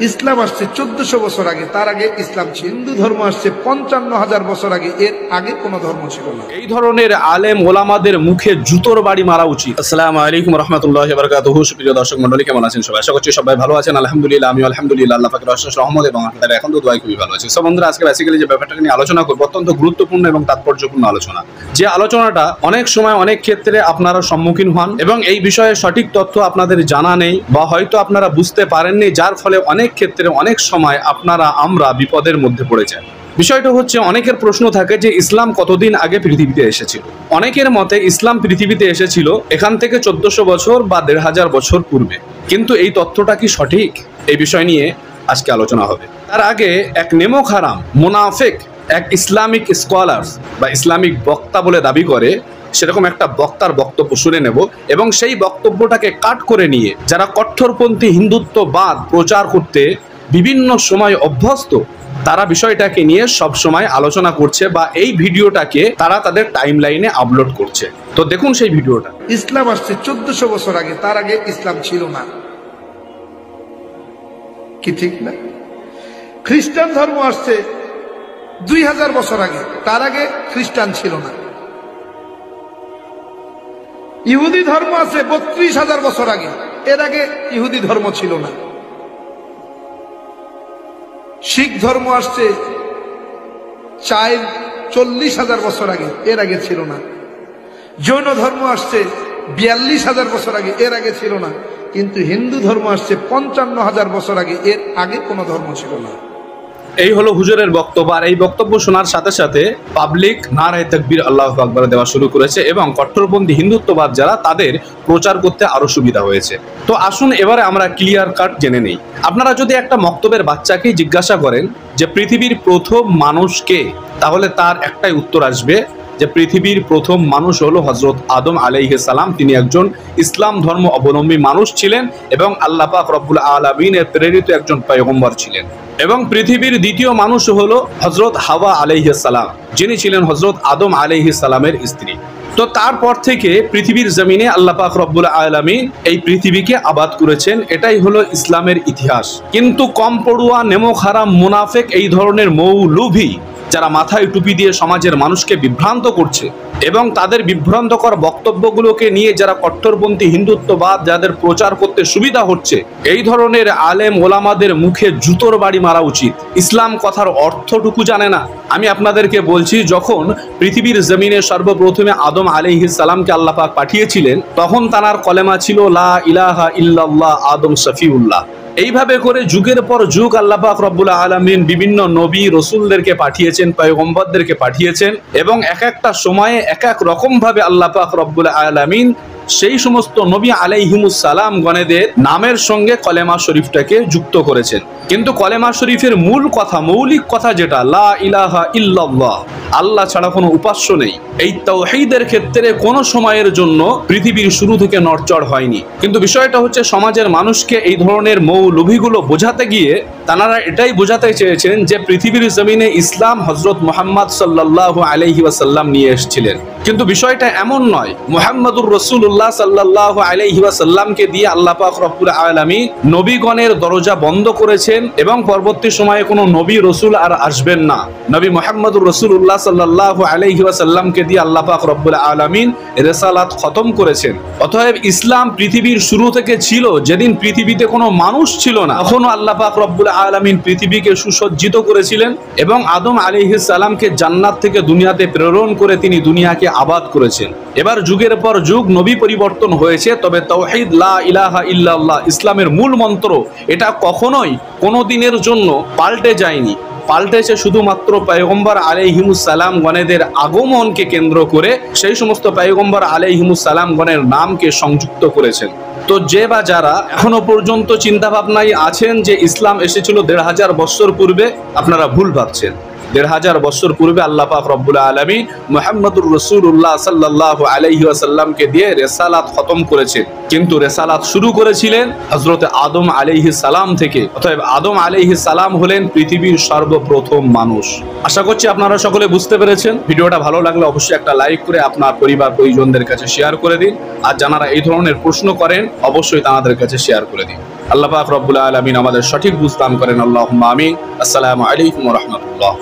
ইসলাম আসছে 1400 বছর আগে, তার আগে ইসলাম ছিল। হিন্দু ধর্ম আসছে 55,000 বছর আগে, এর আগে কোনো ধর্ম ছিল না। এই ধরনের আলেম ওলামাদের মুখে জুতোর বাড়ি মারা উচিত। আসসালামু আলাইকুম রাহমাতুল্লাহি ওয়া বারাকাতুহু। সুপ্রিয় দর্শক মণ্ডলী, কেমন আছেন সবাই? আশা করছি সবাই ভালো আছেন। আলহামদুলিল্লাহ, আমি আলহামদুলিল্লাহ, আল্লাহ পাকের অশেষ রহমত এবং আপনাদের এখন তো দোয়াই খুবই ভালো আছে। সো বন্ধুরা, আজকে বেসিক্যালি যে ব্যাপারটা নিয়ে আলোচনা করব অত্যন্ত গুরুত্বপূর্ণ এবং তাৎপর্যপূর্ণ আলোচনা। যে আলোচনাটা অনেক সময় অনেক ক্ষেত্রে আপনারা সম্মুখীন হন এবং এই বিষয়ে সঠিক তথ্য আপনাদের জানা নেই বা হয়তো আপনারা বুঝতে পারেননি, যার ফলে অনেক ক্ষেত্রে অনেক সময় আমরা বিপদের মধ্যে পড়ে যাই। বিষয়টা হচ্ছে, অনেকের প্রশ্ন থাকে যে ইসলাম কতদিন আগে পৃথিবীতে এসেছিল। অনেকের মতে ইসলাম পৃথিবীতে এসেছিল এখান থেকে 1400 বছর বা 1500 বছর পূর্বে, কিন্তু এই তথ্যটা কি সঠিক? এই বিষয় নিয়ে আজকে আলোচনা হবে। তার আগে এক নেমক হারাম মুনাফিক এক ইসলামিক স্কলার্স বা ইসলামিক বক্তা বলে দাবি করে, সেরকম একটা বক্তার বক্তব্য শুনে নেব এবং সেই বক্তব্যটাকে কাট করে নিয়ে যারা কট্টরপন্থী হিন্দুত্ববাদ প্রচার করতে বিভিন্ন সময় অভ্যস্ত, তারা বিষয়টাকে নিয়ে সব সময় আলোচনা করছে বা এই ভিডিওটাকে তারা তাদের টাইমলাইনে আপলোড করছে। তো দেখুন সেই ভিডিওটা। ইসলাম আসছে 1400 বছর আগে, তার আগে ইসলাম ছিল না। কি ঠিক না? খ্রিস্টান ধর্ম আসছে 2000 বছর আগে, তার আগে খ্রিস্টান ছিল না। ইহুদি ধর্ম আছে 32,000 বছর আগে, এর আগে ইহুদি ধর্ম ছিল না। শিখ ধর্ম আসছে 40,000 বছর আগে, এর আগে ছিল না। জৈন ধর্ম আসছে 42,000 বছর আগে, এর আগে ছিল না। কিন্তু হিন্দু ধর্ম আসছে 55,000 বছর আগে, এর আগে কোনো ধর্ম ছিল না। এই হলো হুজুরের বক্তব্য। আর এই বক্তব্য শোনার সাথে সাথে পাবলিক নারায়ে তাকবীর আল্লাহু আকবার দেওয়া শুরু করেছে এবং কট্টরপন্থী হিন্দুত্ববাদ যারা, তাদের প্রচার করতে আরো সুবিধা হয়েছে। তো আসুন এবারে আমরা ক্লিয়ার কাট জেনে নেই। আপনারা যদি একটা মক্তবের বাচ্চাকে জিজ্ঞাসা করেন যে পৃথিবীর প্রথম মানুষ কে, তাহলে তার একটাই উত্তর আসবে যে পৃথিবীর প্রথম মানুষ হলো হযরত আদম আলাইহিস সালাম। তিনি একজন ইসলাম ধর্ম অবলম্বী মানুষ ছিলেন এবং আল্লাহ পাক রব্বুল আলামিনের প্রেরিত একজন পয়গম্বর ছিলেন। এবং পৃথিবীর দ্বিতীয় মানুষ হলো হযরত হাওয়া আলাইহিস সালাম, যিনি ছিলেন হযরত আদম আলাইহিস সালামের স্ত্রী। তো তারপর থেকে পৃথিবীর জমিনে আল্লাহ পাক রব্বুল আলামিন এই পৃথিবীকে আবাদ করেছেন। এটাই হলো ইসলামের ইতিহাস। কিন্তু কম পড়ুয়া নেমক হারাম মুনাফিক এই ধরনের মৌলভী যারা মাথায় টুপি দিয়ে সমাজের মানুষকে বিভ্রান্ত করছে এবং তাদের বিভ্রান্তকর বক্তব্যগুলোকে নিয়ে যারা কট্টরপন্থী হিন্দুত্ববাদ যাদের প্রচার করতে সুবিধা হচ্ছে, এই ধরনের আলেম ওলামাদের মুখে জুতোর বাড়ি মারা উচিত। ইসলাম কথার অর্থটুকু জানে না। আমি আপনাদেরকে বলছি, যখন পৃথিবীর জমিনে সর্বপ্রথমে আদম আলাইহিস সালামকে আল্লাহ পাক পাঠিয়েছিলেন, তখন তার কলেমা ছিল লা ইলাহা ইল্লাল্লাহ আদম শফিউল্লাহ। এইভাবে করে যুগের পর যুগ আল্লাহ পাক রব্বুল আলামিন বিভিন্ন নবী রসুলদেরকে পাঠিয়েছেন, পয়গম্বরদেরকে পাঠিয়েছেন এবং এক একটা সময়ে এক এক রকম ভাবে আল্লাহ পাক রব্বুল আলামিন সেই সমস্ত নবী আলাইহিমুস সালাম গণেদের নামের সঙ্গে কলেমা শরীফটাকে যুক্ত করেছেন। কিন্তু কলেমা শরীফের মূল কথা, মৌলিক কথা যেটা লা ইলাহা ইল্লাল্লাহ, আল্লাহ ছাড়া কোনো উপাস্য নেই, এই তাওহীদের ক্ষেত্রে কোনো সময়ের জন্য পৃথিবীর শুরু থেকে নড়চড় হয়নি। কিন্তু বিষয়টা হচ্ছে, সমাজের মানুষকে এই ধরনের মৌলভীগুলো বোঝাতে গিয়ে তারা এটাই বোঝাতে চেয়েছেন যে পৃথিবীর জমিনে ইসলাম হযরত মুহাম্মদ সাল্লাল্লাহু আলাইহি ওয়াসাল্লাম নিয়ে এসেছিলেন। কিন্তু বিষয়টা এমন নয়। মুহাম্মদুর রাসূলুল্লাহ সাল্লাল্লাহু আলাইহি ওয়াসাল্লামকে দিয়ে আল্লাহ পাক রব্বুল আলামিন নবীগণের দরজা বন্ধ করেছেন এবং পরবর্তী সময়ে কোনো নবী রসুল আর আসবেন না। নবী মুহাম্মদুর রাসূলুল্লাহ সাল্লাল্লাহু আলাইহি ওয়াসাল্লামকে দিয়ে আল্লাহ পাক রব্বুল আলামিন রিসালাত খতম করেছেন। অতএব ইসলাম পৃথিবীর শুরু থেকে ছিল। যেদিন পৃথিবীতে কোনো মানুষ ছিল না, তখনও আল্লাহ পাক রব্বুল আলামিন পৃথিবীকে সুসজ্জিত করেছিলেন এবং আদম আলাইহিস সালামকে জান্নাত থেকে দুনিয়াতে প্রেরণ করে তিনি দুনিয়াকে আবাদ করেছেন। এবার যুগের পর যুগ নবী পরিবর্তন হয়েছে, তবে তাওহীদ লা ইলাহা ইল্লাল্লাহ ইসলামের মূল মন্ত্র, এটা কখনোই কোনো দিনের জন্য পাল্টে যায়নি। পাল্টেছে শুধুমাত্র পয়গম্বর আলাইহিমুস সালাম গণেদের আগমনকে কেন্দ্র করে সেই সমস্ত পয়গম্বর আলাইহিমুস সালাম গণের নামকে সংযুক্ত করেছেন। তো যে বা যারা এখনো পর্যন্ত চিন্তা ভাবনায় আছেন যে ইসলাম এসেছিল 1500 বছর পূর্বে, আপনারা ভুল ভাবছেন। 1500 বছর পূর্বে আল্লাহ পাক রব্বুল আলামিন মুহাম্মদুর রাসূলুল্লাহ সাল্লাল্লাহু আলাইহি ওয়াসাল্লামকে দিয়ে রিসালাত খতম করেছেন। কিন্তু রিসালাত শুরু করেছিলেন হযরত আদম আলাইহিস সালাম থেকে। অতএব আদম আলাইহিস সালাম হলেন পৃথিবীর সর্বপ্রথম মানুষ। আশা করছি আপনারা সকলে বুঝতে পেরেছেন। ভিডিওটা ভালো লাগলে অবশ্যই একটা লাইক করে আপনার পরিবার পরিজনদের কাছে শেয়ার করে দিন। আর যারা এই ধরনের প্রশ্ন করেন অবশ্যই তাদের কাছে শেয়ার করে দিন। আল্লাহ পাক রব্বুল আলামিন আমাদের সঠিক বুঝ দান করেন। আল্লাহুম্মা আমিন। আসসালামু আলাইকুম ওয়া রাহমাতুল্লাহ।